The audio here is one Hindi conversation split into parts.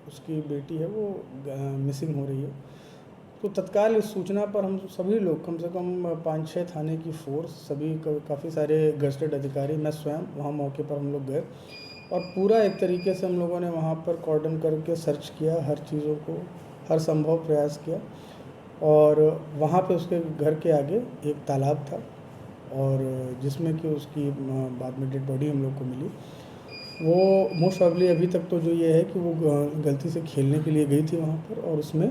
उसकी बेटी है वो मिसिंग हो रही है। तो तत्काल इस सूचना पर हम सभी लोग, कम से कम 5-6 थाने की फ़ोर्स, सभी काफ़ी सारे गज़टेड अधिकारी, मैं स्वयं वहाँ मौके पर हम लोग गए और पूरा एक तरीके से हम लोगों ने वहाँ पर कॉर्डन करके सर्च किया, हर चीज़ों को हर संभव प्रयास किया। और वहाँ पे उसके घर के आगे एक तालाब था और जिसमें कि उसकी बाद में डेड बॉडी हम लोग को मिली। वो मोस्ट प्रॉबली अभी तक तो जो ये है कि वो गलती से खेलने के लिए गई थी वहाँ पर, और उसमें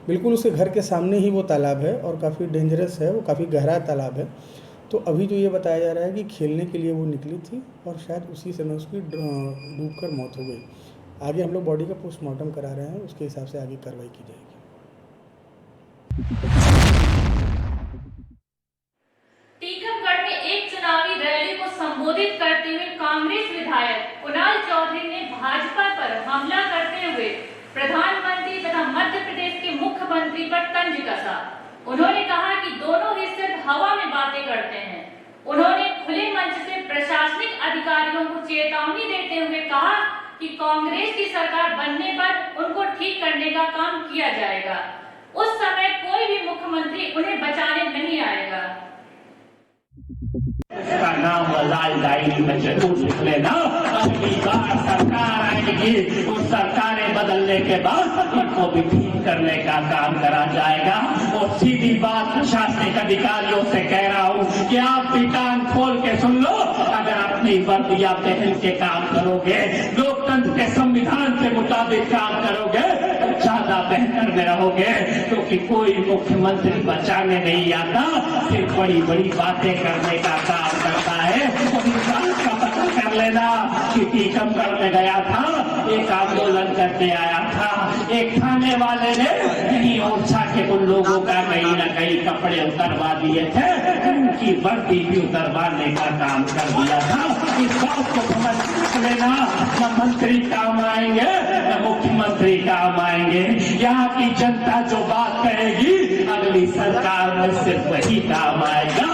बिल्कुल उसके घर के सामने ही वो तालाब है और काफ़ी डेंजरस है, वो काफ़ी गहरा तालाब है। तो अभी जो ये बताया जा रहा है कि खेलने के लिए वो निकली थी और शायद उसी समय उसकी डूबकर मौत हो गई। आगे हम लोग बॉडी का पोस्टमार्टम करा रहे हैं, उसके हिसाब से आगे कार्रवाई की जाएगी। टीकमगढ़ में एक चुनावी रैली को संबोधित करते हुए कांग्रेस विधायक कुणाल चौधरी ने भाजपा पर हमला करते हुए प्रधानमंत्री तथा मध्य प्रदेश के मुख्यमंत्री पर तंज कसा। उन्होंने कहा कि दोनों ही सिर्फ हवा में बातें करते हैं। उन्होंने खुले मंच से प्रशासनिक अधिकारियों को चेतावनी देते हुए कहा कि कांग्रेस की सरकार बनने पर उनको ठीक करने का काम किया जाएगा। उस समय कोई भी मुख्यमंत्री उन्हें बचाने नहीं आएगा। उसका नाम लाल डायरी में जरूर लिख लेना। अगली बार सरकार आएगी, उस सरकारें बदलने के बाद इनको भी ठीक करने का काम करा जाएगा। और सीधी बात प्रशासनिक अधिकारियों से कह रहा हूँ कि आप भी कान खोल के सुन लो। अगर अपनी वर्दियां पहन के काम करोगे, लोकतंत्र के संविधान के मुताबिक काम करोगे तो ज्यादा बेहतर में रहोगे, क्योंकि कोई मुख्यमंत्री बचाने नहीं आता, सिर्फ बड़ी बड़ी बातें करने का काम करता है। अभी बात का पता कर लेना कि टीकमगढ़ में गया था, एक आंदोलन करके आया था, एक थाने वाले ने इन्हीं ओरछा के उन लोगों का कहीं न कहीं कपड़े उतरवा दिए थे, उनकी वर्दी भी उतरवाने का काम कर दिया था। इस बात को समझ लेना, न मंत्री काम आएंगे न मुख्यमंत्री काम आएंगे। यहाँ की जनता जो बात कहेगी अगली सरकार में सिर्फ वही काम आएगा,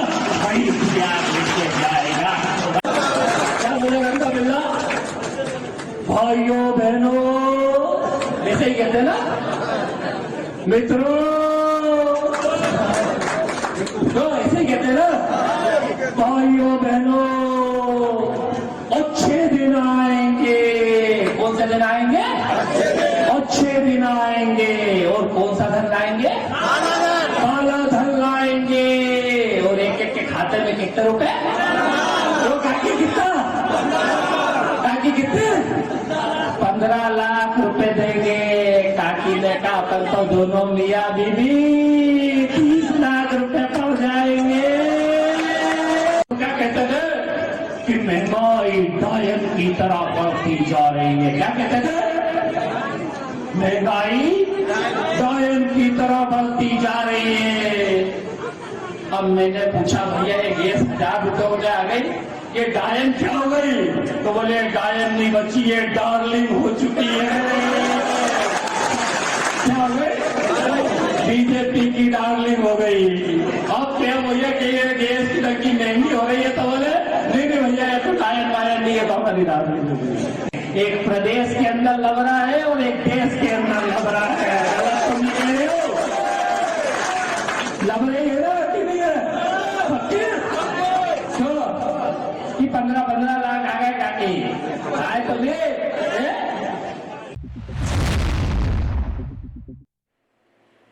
वही प्यार लेके जाएगा। क्या बोलेगा इनका बिल्ला? भाइयों बहनों, ऐसे ही कहते ना मित्रों, तो ऐसे ही कहते ना भाइयों बहनों, अच्छे दिन आएंगे। कौन से दिन आएंगे? अच्छे दिन आएंगे। और कौन सा धन लाएंगे? काला धन लाएंगे। और एक एक के खाते में कितने रुपए? तो काकी कितना? काकी कितने? 15 लाख रुपए देंगे। काकी ने कहा अपन तो दोनों मियाँ बीबी 30 लाख रुपए पड़ जाएंगे। क्या कहते थे कि महंगाई डायन की तरह बढ़ती जा रही है। क्या कहते थे? महंगाई डायन की तरह बढ़ती जा रही है। अब मैंने पूछा भैया ये गैस 1000 रुपए में आ गई, ये डायन क्या हो गई? तो बोले डायन नहीं बची, ये डार्लिंग हो चुकी है। क्या हो गई? बीजेपी की डार्लिंग हो गई। अब क्या भैया कि ये गैस की टंकी महंगी हो रही है, तो बोले नहीं नहीं भैया ये तो डायन वायन नहीं है, तो हमारी डार्लिंग हो गई। एक प्रदेश के अंदर लबरा है और एक देश के अंदर लबरा है। गलत तो नहीं कह रहे हो? लबरे है ना कि नहीं है? कि 15-15 लाख आ गए काकी आए तो ले।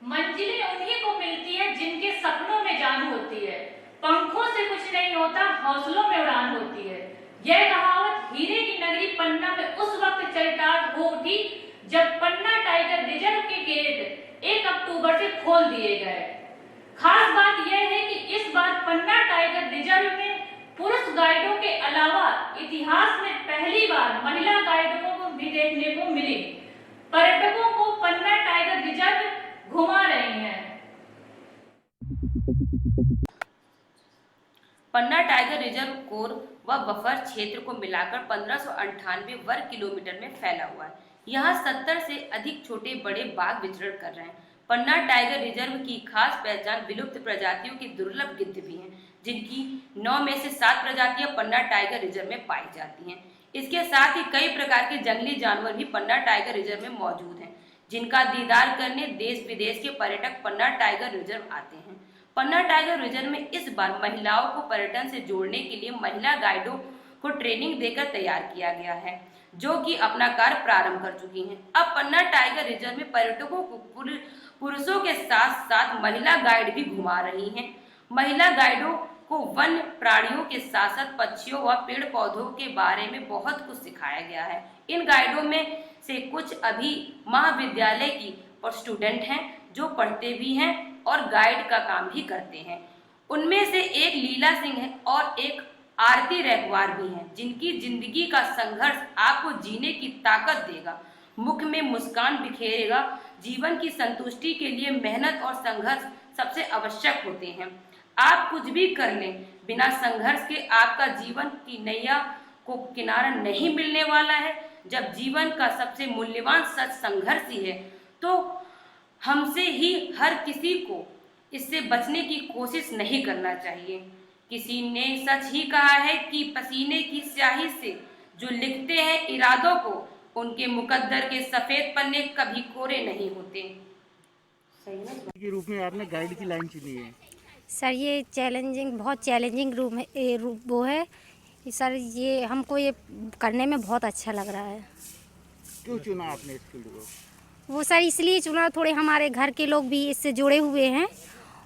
मंजिलें उन्हीं को मिलती है जिनके सपनों में जान होती है। पंखों से कुछ नहीं होता, हौसलों में उड़ान होती है। यह कहावत हीरे की नगरी पन्ना में उस वक्त चरितार्थ हो उठी जब पन्ना टाइगर रिजर्व के गेट 1 अक्टूबर से खोल दिए गए। खास बात यह है कि इस बार पन्ना टाइगर रिजर्व में पुरुष गाइडों के अलावा इतिहास में पहली बार महिला गाइडों को भी देखने को मिली। पर्यटकों को पन्ना टाइगर रिजर्व घुमा रही हैं। पन्ना टाइगर रिजर्व कोर व बफर क्षेत्र को मिलाकर 1598 वर्ग किलोमीटर में फैला हुआ है। यहाँ 70 से अधिक छोटे बड़े बाघ विचरण कर रहे हैं। पन्ना टाइगर रिजर्व की खास पहचान विलुप्त प्रजातियों की दुर्लभ गिद्ध भी हैं, जिनकी 9 में से 7 प्रजातियां पन्ना टाइगर रिजर्व में पाई जाती हैं। इसके साथ ही कई प्रकार के जंगली जानवर भी पन्ना टाइगर रिजर्व में मौजूद हैं, जिनका दीदार करने देश विदेश के पर्यटक पन्ना टाइगर रिजर्व आते हैं। पन्ना टाइगर रिजर्व में इस बार महिलाओं को पर्यटन से जोड़ने के लिए महिला गाइडों को ट्रेनिंग देकर तैयार किया गया है, जो कि अपना कार्य प्रारंभ कर चुकी हैं। अब पन्ना टाइगर रिजर्व में पर्यटकों को पुरुषों के साथ साथ महिला गाइड भी घुमा रही हैं। महिला गाइडों को वन्य प्राणियों के साथ साथ पक्षियों व पेड़ पौधों के बारे में बहुत कुछ सिखाया गया है। इन गाइडों में से कुछ अभी महाविद्यालय की स्टूडेंट हैं, जो पढ़ते भी हैं और गाइड का काम भी करते हैं। उनमें से एक लीला सिंह है और एक आरती रैकवार भी हैं, जिनकी जिंदगी का संघर्ष आपको जीने की ताकत देगा, मुख में मुस्कान बिखेरेगा। जीवन की संतुष्टि के लिए मेहनत और संघर्ष सबसे आवश्यक होते हैं। आप कुछ भी कर लें, बिना संघर्ष के आपका जीवन की नैया को किनारा नहीं मिलने वाला है। जब जीवन का सबसे मूल्यवान सच संघर्ष ही है, तो हमसे ही हर किसी को इससे बचने की कोशिश नहीं करना चाहिए। किसी ने सच ही कहा है कि पसीने की स्याही से जो लिखते हैं इरादों को, उनके मुकद्दर के सफेद पन्ने कभी कोरे नहीं होते। सही ना? के रूप में आपने गाइड की लाइन चुनी है सर, ये बहुत चैलेंजिंग रूम है, वो है सर। ये हमको ये करने में बहुत अच्छा लग रहा है। क्यों चुना आपने इस फील्ड को? वो सर इसलिए चुना, थोड़े हमारे घर के लोग भी इससे जुड़े हुए हैं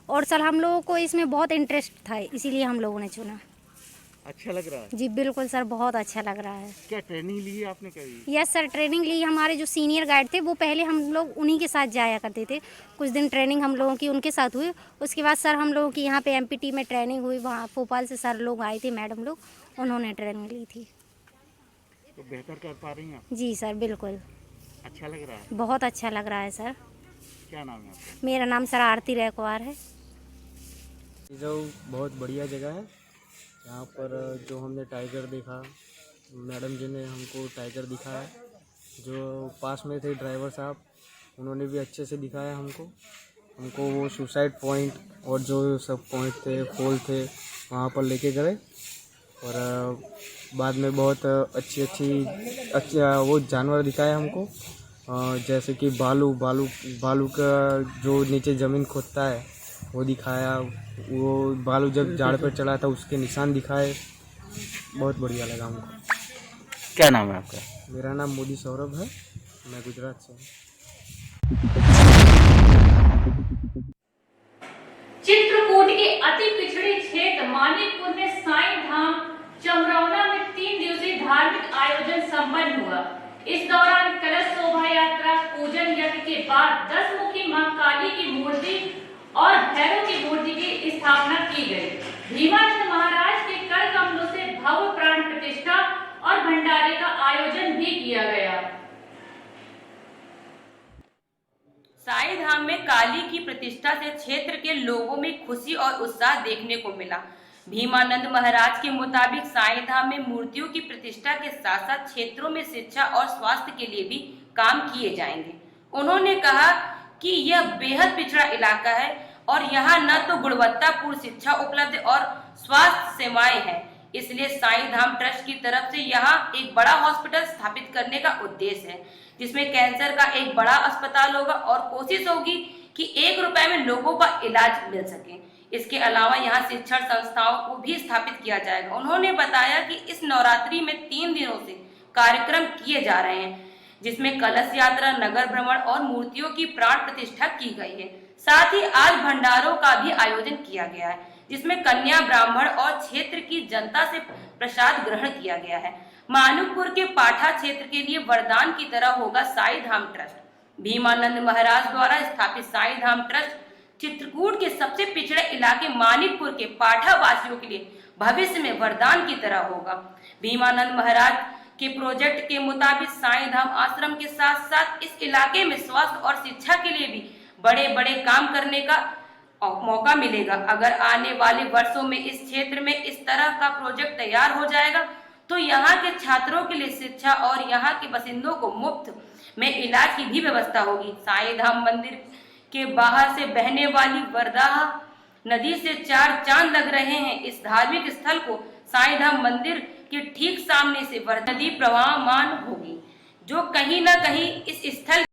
और सर हम लोगों को इसमें बहुत इंटरेस्ट था, इसीलिए हम लोगों ने चुना। अच्छा लग रहा है? जी बिल्कुल सर, बहुत अच्छा लग रहा है। क्या ट्रेनिंग ली है आपने कभी? यस सर, ट्रेनिंग ली। हमारे जो सीनियर गाइड थे वो पहले हम लोग उन्हीं के साथ जाया करते थे। कुछ दिन ट्रेनिंग हम लोगों की उनके साथ हुई। उसके बाद सर हम लोगों की यहाँ पे MPT में ट्रेनिंग हुई। वहाँ भोपाल से सर लोग आए थे, मैडम लोग, उन्होंने ट्रेनिंग ली थी। तो बेहतर कर पा रही हैं आप? जी सर बिल्कुल, अच्छा लग रहा है? बहुत अच्छा लग रहा है सर। क्या नाम है आपका? मेरा नाम सर आरती रैकवार है। रिजर्व बहुत बढ़िया जगह है। यहाँ पर जो हमने टाइगर देखा, मैडम जी ने हमको टाइगर दिखाया। जो पास में थे ड्राइवर साहब, उन्होंने भी अच्छे से दिखाया हमको वो सुसाइड पॉइंट और जो सब पॉइंट थे, फॉल थे, वहाँ पर लेके गए। और बाद में बहुत अच्छी वो जानवर दिखाए हमको, जैसे कि बालू का जो नीचे ज़मीन खोदता है वो दिखाया। वो बालू जब झाड़ पर चढ़ा था उसके निशान दिखाए। बहुत बढ़िया लगा हमको। क्या नाम है आपका? मेरा नाम मोदी सौरभ है, मैं गुजरात से हूँ। चित्रकूट के अति पिछड़े क्षेत्र मानिकपुर में साईं धाम चमरौना में 3 दिवसीय धार्मिक आयोजन संपन्न हुआ। इस दौरान कलश शोभा यात्रा, पूजन यज्ञ के बाद 10 मुखी मां काली की मूर्ति और भैरव की मूर्ति की स्थापना की गई। भीमानंद महाराज के कर कमलों से भव्य प्राण प्रतिष्ठा और भंडारे का आयोजन भी किया गया। साईं धाम में काली की प्रतिष्ठा से क्षेत्र के लोगों में खुशी और उत्साह देखने को मिला। भीमानंद महाराज के मुताबिक साईं धाम में मूर्तियों की प्रतिष्ठा के साथ साथ क्षेत्रों में शिक्षा और स्वास्थ्य के लिए भी काम किए जाएंगे। उन्होंने कहा कि यह बेहद पिछड़ा इलाका है और यहाँ न तो गुणवत्तापूर्ण शिक्षा उपलब्ध और स्वास्थ्य सेवाएं हैं। इसलिए साईं धाम ट्रस्ट की तरफ से यहाँ एक बड़ा हॉस्पिटल स्थापित करने का उद्देश्य है, जिसमें कैंसर का एक बड़ा अस्पताल होगा और कोशिश होगी कि 1 रुपए में लोगों का इलाज मिल सके। इसके अलावा यहाँ शिक्षण संस्थाओं को भी स्थापित किया जाएगा। उन्होंने बताया कि इस नवरात्रि में 3 दिनों से कार्यक्रम किए जा रहे हैं, जिसमें कलश यात्रा, नगर भ्रमण और मूर्तियों की प्राण प्रतिष्ठा की गई है। साथ ही आज भंडारों का भी आयोजन किया गया है, जिसमें कन्या, ब्राह्मण और क्षेत्र की जनता से प्रसाद ग्रहण किया गया है। मानुकपुर के पाठा क्षेत्र के लिए वरदान की तरह होगा साईं धाम ट्रस्ट। भीमानंद महाराज द्वारा स्थापित साईं धाम ट्रस्ट चित्रकूट के सबसे पिछड़े इलाके मानिकपुर के पाठा वासियों के लिए भविष्य में वरदान की तरह होगा। भीमानंद महाराज के प्रोजेक्ट के मुताबिक साईं धाम आश्रम के साथ साथ इस इलाके में स्वास्थ्य और शिक्षा के लिए भी बड़े बड़े काम करने का मौका मिलेगा। अगर आने वाले वर्षों में इस क्षेत्र में इस तरह का प्रोजेक्ट तैयार हो जाएगा तो यहाँ के छात्रों के लिए शिक्षा और यहाँ के बासिंदों को मुफ्त में इलाज की भी व्यवस्था होगी। साईं धाम मंदिर के बाहर से बहने वाली वरदाहा नदी से 4 चांद लग रहे हैं। इस धार्मिक स्थल को साईं धाम मंदिर कि ठीक सामने से वर्धा नदी प्रवाहमान होगी, जो कहीं न कहीं इस स्थल